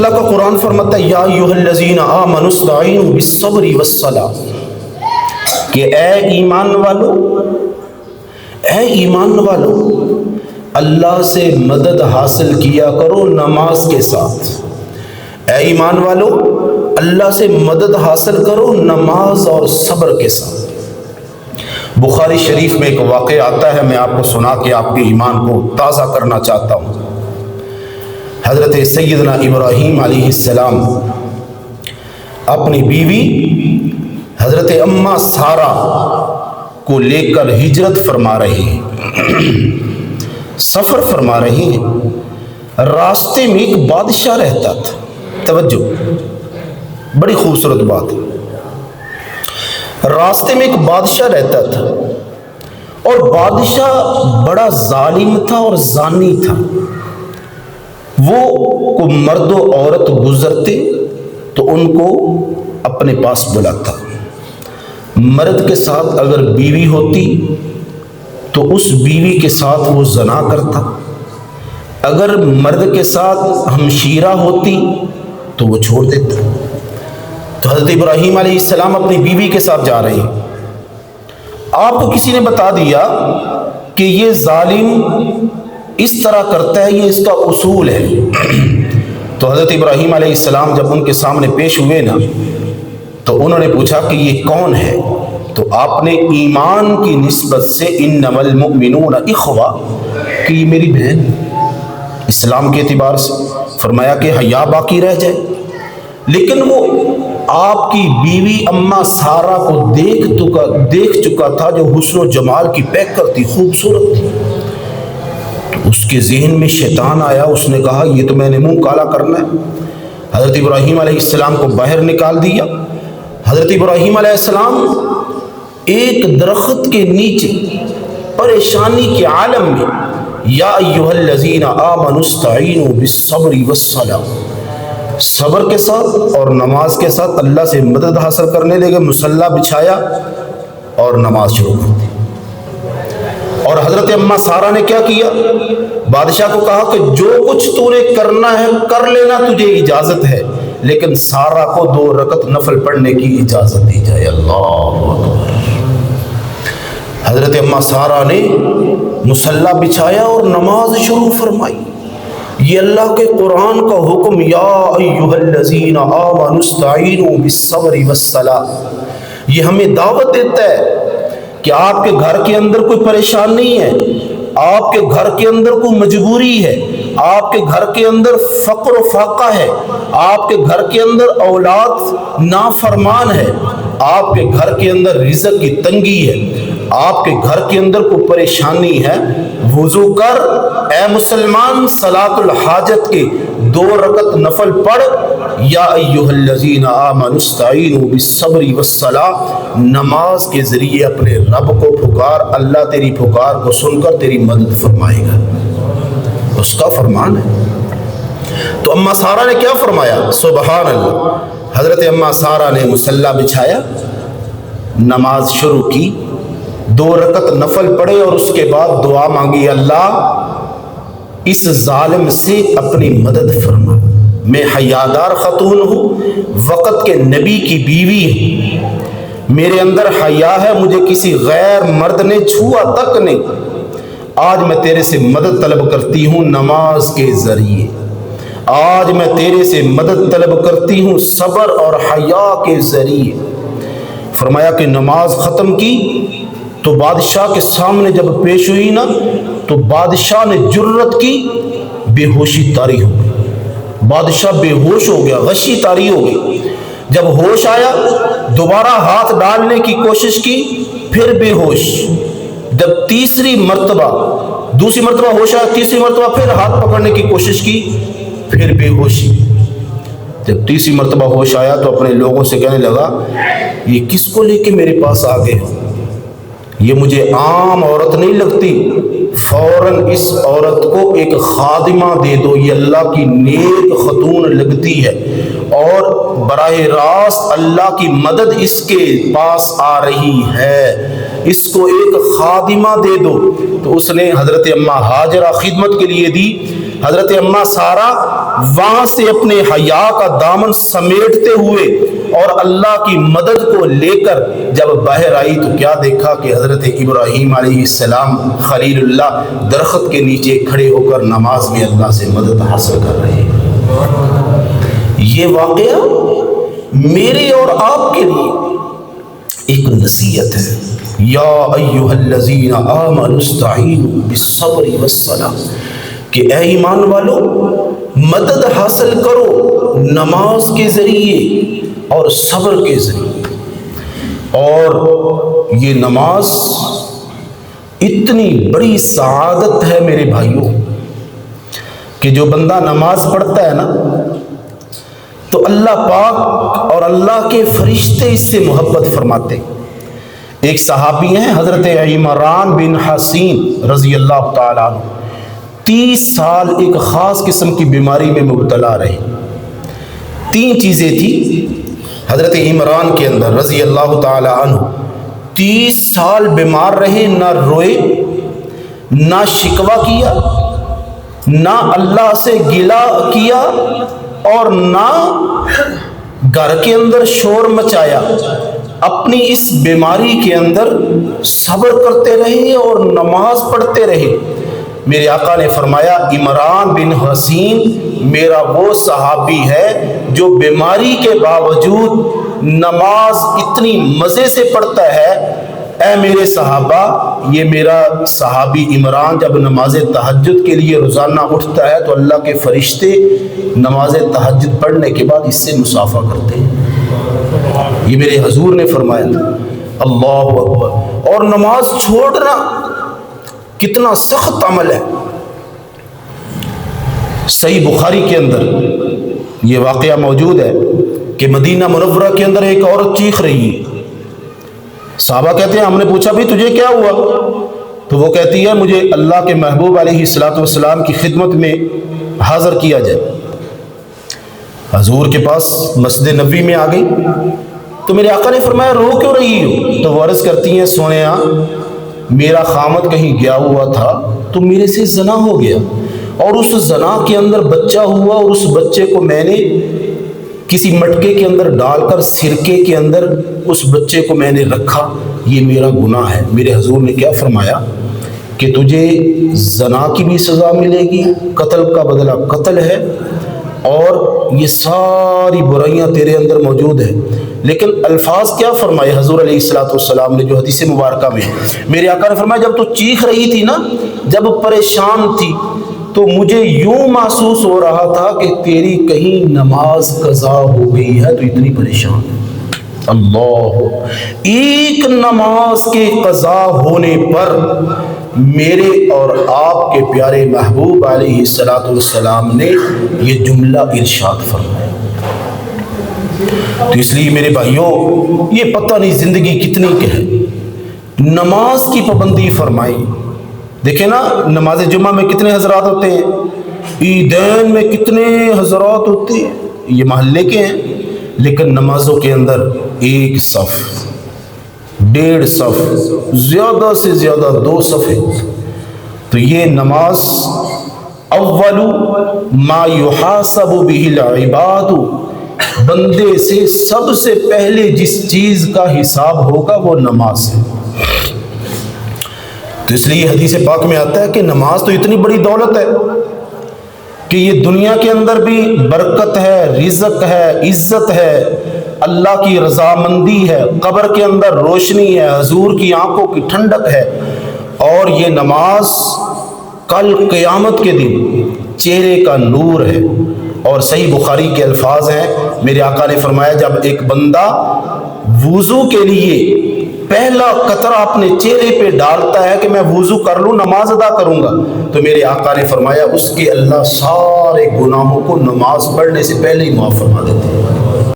اللہ کا قرآن فرماتا ہے یا ایھا الذین آمنوا استعینوا بالصبر والصلاۃ، کہ اے ایمان والو اللہ سے مدد حاصل کیا کرو نماز کے ساتھ۔ اے ایمان والو اللہ سے مدد حاصل کرو نماز اور صبر کے ساتھ۔ بخاری شریف میں ایک واقعہ آتا ہے، میں آپ کو سنا کے آپ کے ایمان کو تازہ کرنا چاہتا ہوں۔ حضرت سیدنا ابراہیم علیہ السلام اپنی بیوی حضرت اماں سارہ کو لے کر ہجرت فرما رہے ہیں، سفر فرما رہے ہیں۔ راستے میں ایک بادشاہ رہتا تھا، توجہ بڑی خوبصورت بات ہے، راستے میں ایک بادشاہ رہتا تھا اور بادشاہ بڑا ظالم تھا اور زانی تھا۔ وہ کو مرد و عورت گزرتے تو ان کو اپنے پاس بلاتا، مرد کے ساتھ اگر بیوی ہوتی تو اس بیوی کے ساتھ وہ زنا کرتا، اگر مرد کے ساتھ ہمشیرہ ہوتی تو وہ چھوڑ دیتا۔ تو حضرت ابراہیم علیہ السلام اپنی بیوی کے ساتھ جا رہے ہیں، آپ کو کسی نے بتا دیا کہ یہ ظالم اس طرح کرتا ہے، یہ اس کا اصول ہے۔ تو حضرت ابراہیم علیہ السلام جب ان کے سامنے پیش ہوئے نا تو انہوں نے پوچھا کہ یہ کون ہے؟ تو آپ نے ایمان کی نسبت سے انما المؤمنون اخوہ، کہ یہ میری بہن، اسلام کے اعتبار سے فرمایا کہ حیا باقی رہ جائے۔ لیکن وہ آپ کی بیوی اماں سارہ کو دیکھ چکا تھا، جو حسن و جمال کی پیک کرتی، خوبصورت تھی۔ اس کے ذہن میں شیطان آیا، اس نے کہا یہ تو میں نے منہ کالا کرنا ہے۔ حضرت ابراہیم علیہ السلام کو باہر نکال دیا۔ حضرت ابراہیم علیہ السلام ایک درخت کے نیچے پریشانی کے عالم میں یا ایھا الذین آمنوا استعینوا بالصبر والصلاۃ، صبر کے ساتھ اور نماز کے ساتھ اللہ سے مدد حاصل کرنے لگے، مصلی بچھایا اور نماز شروع کر دی۔ اور حضرت اماں سارہ نے کیا کیا؟ بادشاہ کو کہا کہ جو کچھ تو نے کرنا ہے کر لینا، تجھے اجازت ہے، لیکن سارہ کو 2 رکعت نفل پڑھنے کی اجازت دی جائے۔ اللہ اکبر۔ حضرت اماں سارہ نے مصلی بچھایا اور نماز شروع فرمائی۔ یہ اللہ کے قرآن کا حکم یا ایھا الذین آمنوا استعینوا بالصبر والصلاۃ، یہ ہمیں دعوت دیتا ہے کہ آپ کے گھر کے اندر کوئی پریشان نہیں ہے، آپ کے گھر کے اندر کوئی مجبوری ہے، آپ کے گھر کے اندر فقر و فاقہ ہے، آپ کے گھر کے اندر اولاد نافرمان ہے، آپ کے گھر کے اندر رزق کی تنگی ہے، آپ کے گھر کے اندر کوئی پریشانی ہے، وضو کر اے مسلمان، صلاۃ الحاجت کے 2 رکعت نفل پڑھ، یا ایھا الذین آمنوا استعینوا بالصبر والصلاۃ، نماز کے ذریعے اپنے رب کو پکار، اللہ تیری پکار کو سن کر تیری مدد فرمائے گا، اس کا فرمان ہے۔ تو اماں سارہ نے کیا فرمایا؟ سبحان اللہ۔ حضرت اماں سارہ نے مصلی بچھایا، نماز شروع کی، 2 رکعت نفل پڑھے اور اس کے بعد دعا مانگی، اللہ اس ظالم سے اپنی مدد فرما، میں حیادار خاتون ہوں، وقت کے نبی کی بیوی ہوں، میرے اندر حیا ہے، مجھے کسی غیر مرد نے چھوا تک نہیں، آج میں تیرے سے مدد طلب کرتی ہوں نماز کے ذریعے، آج میں تیرے سے مدد طلب کرتی ہوں صبر اور حیا کے ذریعے۔ فرمایا کہ نماز ختم کی تو بادشاہ کے سامنے جب پیش ہوئی نا تو بادشاہ نے جرت کی، بے ہوشی طاری ہو گئی، بادشاہ بے ہوش ہو گیا، غشی طاری ہو گئی۔ جب ہوش آیا دوبارہ ہاتھ ڈالنے کی کوشش کی، پھر بے ہوش۔ جب دوسری مرتبہ ہوش آیا، تیسری مرتبہ پھر ہاتھ پکڑنے کی کوشش کی، پھر بے ہوشی۔ جب تیسری مرتبہ ہوش آیا تو اپنے لوگوں سے کہنے لگا یہ کس کو لے کے میرے پاس آ گئے، یہ مجھے عام عورت نہیں لگتی، فوراً اس عورت کو ایک خادمہ دے دو، یہ اللہ کی نیک خاتون لگتی ہے اور براہ راست اللہ کی مدد اس کے پاس آ رہی ہے، اس کو ایک خادمہ دے دو۔ تو اس نے حضرت اماں ہاجرہ خدمت کے لیے دی حضرت اما سارا وہاں سے اپنے حیا کا دامن سمیٹتے ہوئے اور اللہ کی مدد کو لے کر جب باہر آئی تو کیا دیکھا کہ حضرت ابراہیم علیہ السلام خلیل اللہ درخت کے نیچے کھڑے ہو کر نماز میں اللہ سے مدد حاصل کر رہے ہیں۔ یہ واقعہ میرے اور آپ کے لیے ایک نصیحت ہے۔ یا ایھا الذین آمنوا استعینوا بالصبر والصلاۃ، کہ اے ایمان والو مدد حاصل کرو نماز کے ذریعے اور صبر کے ذریعے۔ اور یہ نماز اتنی بڑی سعادت ہے میرے بھائیوں کہ جو بندہ نماز پڑھتا ہے نا تو اللہ پاک اور اللہ کے فرشتے اس سے محبت فرماتے۔ ایک صحابی ہیں حضرت عمران بن حسین رضی اللہ تعالیٰ عنہ، 30 سال ایک خاص قسم کی بیماری میں مبتلا رہے۔ 3 چیزیں تھی حضرت عمران کے اندر رضی اللہ تعالیٰ عنہ، 30 سال بیمار رہے، نہ روئے، نہ شکوہ کیا، نہ اللہ سے گلہ کیا، اور نہ گھر کے اندر شور مچایا۔ اپنی اس بیماری کے اندر صبر کرتے رہے اور نماز پڑھتے رہے۔ میرے آقا نے فرمایا عمران بن حسین میرا وہ صحابی ہے جو بیماری کے باوجود نماز اتنی مزے سے پڑھتا ہے۔ اے میرے صحابہ، یہ میرا صحابی عمران جب نماز تہجد کے لیے روزانہ اٹھتا ہے تو اللہ کے فرشتے نماز تہجد پڑھنے کے بعد اس سے مصافحہ کرتے ہیں۔ یہ میرے حضور نے فرمایا تھا۔ اللہ اکبر۔ اور نماز چھوڑنا کتنا سخت عمل ہے۔ صحیح بخاری کے اندر یہ واقعہ موجود ہے کہ مدینہ منورہ کے اندر ایک عورت چیخ رہی ہے۔ صحابہ کہتے ہیں ہم نے پوچھا بھی تجھے کیا ہوا؟ تو وہ کہتی ہے مجھے اللہ کے محبوب علیہ الصلوۃ والسلام کی خدمت میں حاضر کیا جائے۔ حضور کے پاس مسجد نبوی میں آ گئی تو میرے آقا نے فرمایا رو کیوں رہی ہو؟ تو وہ عرض کرتی ہیں سونیا میرا خامد کہیں گیا ہوا تھا تو میرے سے زنا ہو گیا، اور اس زنا کے اندر بچہ ہوا، اور اس بچے کو میں نے کسی مٹکے کے اندر ڈال کر سرکے کے اندر اس بچے کو میں نے رکھا، یہ میرا گناہ ہے۔ میرے حضور نے کیا فرمایا کہ تجھے زنا کی بھی سزا ملے گی، قتل کا بدلہ قتل ہے، اور یہ ساری برائیاں تیرے اندر موجود ہیں۔ لیکن الفاظ کیا فرمائے حضور علیہ الصلوۃ والسلام نے جو حدیث مبارکہ میں میرے آقا نے فرمایا جب تو چیخ رہی تھی نا، جب پریشان تھی تو مجھے یوں محسوس ہو رہا تھا کہ تیری کہیں نماز قضا ہو گئی ہے تو اتنی پریشان ہے۔ اللہ، ایک نماز کے قضا ہونے پر میرے اور آپ کے پیارے محبوب علیہ الصلوۃ والسلام نے یہ جملہ ارشاد فرمایا۔ تو اس لیے میرے بھائیوں یہ پتہ نہیں زندگی کتنی کہ ہے، نماز کی پابندی فرمائی۔ دیکھیں نا نماز جمعہ میں کتنے حضرات ہوتے ہیں، عیدین میں کتنے حضرات ہوتے ہیں، یہ محلے کے ہیں، لیکن نمازوں کے اندر 1 صف، 1.5 صف، زیادہ سے زیادہ 2 صفیں۔ تو یہ نماز اول ما یحاسب به العباد، بندے سے سب سے پہلے جس چیز کا حساب ہوگا وہ نماز ہے۔ تو اس لیے حدیث پاک میں آتا ہے کہ نماز تو اتنی بڑی دولت ہے کہ یہ دنیا کے اندر بھی برکت ہے، رزق ہے، عزت ہے، اللہ کی رضامندی ہے، قبر کے اندر روشنی ہے، حضور کی آنکھوں کی ٹھنڈک ہے، اور یہ نماز کل قیامت کے دن چہرے کا نور ہے۔ اور صحیح بخاری کے الفاظ ہیں، میرے آقا نے فرمایا جب ایک بندہ وضو کے لیے پہلا قطرہ اپنے چہرے پہ ڈالتا ہے کہ میں وضو کر لوں نماز ادا کروں گا، تو میرے آقا نے فرمایا اس کے اللہ سارے گناہوں کو نماز پڑھنے سے پہلے ہی معاف فرما دیتے ہیں۔